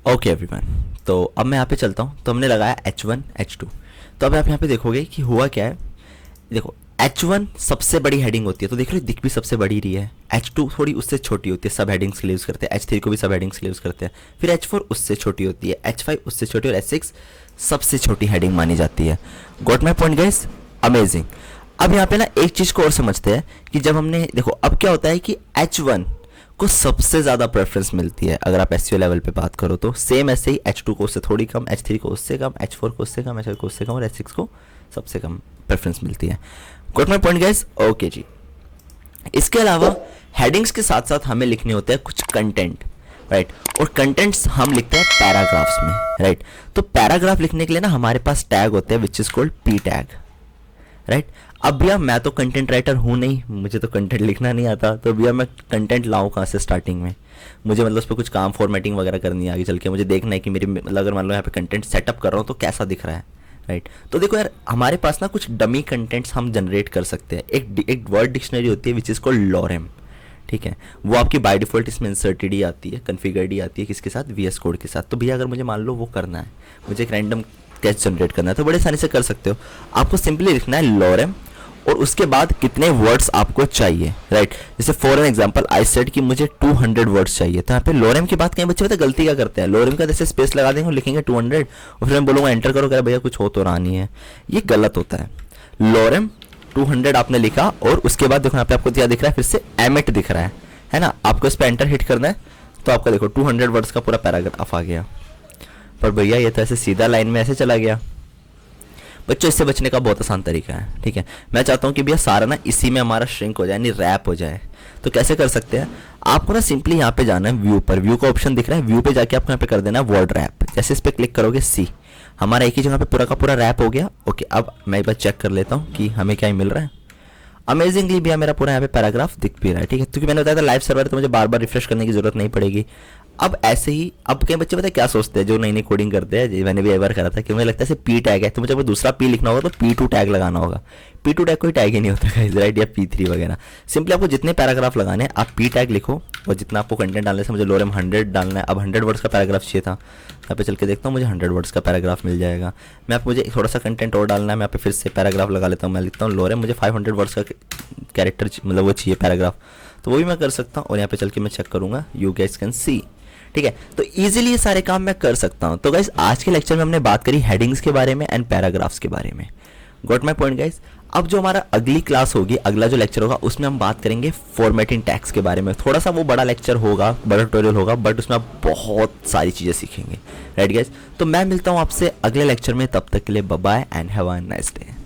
Okay everyone, तो अब मैं यहाँ पे चलता हूँ। तो हमने लगाया H1 H2। तो अब आप यहाँ पे देखोगे कि हुआ क्या है। देखो, H1 सबसे बड़ी हेडिंग होती है, तो देख रहे हो दिख भी सबसे बड़ी रही है। H2 थोड़ी उससे छोटी होती है, सब हेडिंग्स के लिए यूज़ करते हैं। H3 को भी सब हेडिंग्स के लिए यूज़ करते हैं। फिर H4 उससे छोटी होती है, H5 उससे छोटी, और H6 सबसे छोटी हेडिंग मानी जाती है। Got my point guys? Amazing. अब यहाँ पे ना एक चीज़ को और समझते हैं कि जब हमने देखो अब क्या होता है कि H1 को सबसे ज़्यादा प्रेफरेंस मिलती है। अगर आप एसईओ लेवल पे बात करो तो सेम ऐसे ही H2 को उससे थोड़ी कम, H3 को उससे कम, H4 को उससे कम, H5 को उससे कम, और H6 को सबसे कम प्रेफरेंस मिलती है। Got my point guys? Okay जी। इसके अलावा हेडिंग्स के साथ साथ हमें लिखने होते हैं कुछ कंटेंट, राइट। और कंटेंट्स हम लिखते हैं पैराग्राफ्स में, राइट। तो पैराग्राफ लिखने के लिए ना हमारे पास टैग होते हैं which is called P tag, right. अब भैया मैं तो कंटेंट राइटर हूँ नहीं, मुझे तो कंटेंट लिखना नहीं आता, तो भैया मैं कंटेंट लाऊँ कहाँ से स्टार्टिंग में? मुझे मतलब उस पर कुछ काम फॉर्मेटिंग वगैरह करनी है आगे चल के। मुझे देखना है कि मेरी मतलब अगर मान लो यहाँ पे कंटेंट सेटअप कर रहा हूँ तो कैसा दिख रहा है, राइट। तो देखो यार, हमारे पास ना कुछ डमी कंटेंट्स हम जनरेट कर सकते हैं। एक वर्ड डिक्शनरी होती है विच इज़ कॉल्ड लॉरेम, ठीक है। वो आपकी बाय डिफॉल्ट इसमें इंसर्टेड ही आती है, कन्फिगर्ड ही आती है, किसके साथ? वीएस कोड के साथ। तो भैया अगर मुझे मान लो वो करना है, मुझे एक रैंडम टेक्स्ट जनरेट करना है, तो बड़े आसानी से कर सकते हो। आपको सिंपली लिखना है लॉरेम और उसके बाद कितने वर्ड्स आपको चाहिए, राइट। जैसे for an example I said कि मुझे 200 वर्ड्स चाहिए, तो यहाँ पे लॉरेम के बाद कई बच्चे पता गलती क्या करते हैं, लॉरेम का जैसे स्पेस लगा देंगे, लिखेंगे 200 और फिर मैं बोलूँगा एंटर करो, कह भैया कुछ हो तो रहा नहीं है। ये गलत होता है। लॉरेम 200 आपने लिखा और उसके बाद देखो यहाँ पे आपको क्या दिख रहा है, फिर से एमिट दिख रहा है ना। आपको इस पर एंटर हिट करना है तो आपका देखो 200 वर्ड्स का पूरा पैराग्राफ आ गया। पर भैया ये तो ऐसे सीधा लाइन में ऐसे चला गया। बच्चों इससे बचने का बहुत आसान तरीका है, ठीक है। मैं चाहता हूँ कि भैया सारा ना इसी में हमारा श्रिंक हो जाए, यानी रैप हो जाए। तो कैसे कर सकते हैं? आपको ना सिंपली यहाँ पे जाना है व्यू पर, व्यू का ऑप्शन दिख रहा है, व्यू पे जाके आपको यहाँ पे कर देना है वर्ड रैप। जैसे इस पर क्लिक करोगे सी, हमारा एक ही जगह पे पूरा का पूरा रैप हो गया। ओके, अब मैं एक बार चेक कर लेता हूँ कि हमें क्या मिल रहा है। अमेजिंगली भैया मेरा पूरा यहाँ पे पैराग्राफ दिख भी रहा है, ठीक है। क्योंकि मैंने बताया था लाइव सर्वर, तो मुझे बार बार रिफ्रेश करने की जरूरत नहीं पड़ेगी। अब ऐसे ही अब कई बच्चे पता है क्या सोचते हैं जो नई नई कोडिंग करते हैं, मैंने भी एक बार करा था, कि मुझे लगता है पी टैग है तो मुझे दूसरा पी लिखना होगा तो P2 टैग लगाना होगा। P2 टैग कोई टैग ही नहीं होता है, राइट, या P3 वगैरह। सिंपली आपको जितने पैराग्राफ लगाने हैं आप पी टैग लिखो, और जितना आपको कंटेंट डालने से मुझे लॉरेम 100 डालना है। अब 100 वर्ड्स का पैराग्राफ चाहिए था, यहाँ पे चल के देखता हूँ मुझे 100 वर्ड्स का पैराग्राफ मिल जाएगा। मैं आप मुझे थोड़ा सा कंटेंट और डालना है, मैं यहाँ पे फिर से पैराग्राफ लगा लेता हूँ। मैं लिखता हूँ लॉरेम मुझे 500 वर्ड्स का कैरेक्टर मतलब वो चाहिए पैराग्राफ, तो वो भी मैं कर सकता हूँ। और यहाँ पे चल के मैं चेक करूँगा, यू गाइस कैन सी, ठीक है। तो इजीली ये सारे काम मैं कर सकता हूँ। तो गाइस आज के लेक्चर में हमने बात करी हेडिंग्स के बारे में एंड पैराग्राफ्स के बारे में। Got my point guys? अब जो हमारा अगली क्लास होगी, अगला जो लेक्चर होगा, उसमें हम बात करेंगे फॉर्मेटिंग टैग्स के बारे में। थोड़ा सा वो बड़ा लेक्चर होगा, बड़ा ट्यूटोरियल होगा, बट उसमें आप बहुत सारी चीज़ें सीखेंगे, राइट गाइस। तो मैं मिलता हूँ आपसे अगले लेक्चर में, तब तक के लिए bye bye and have a nice day.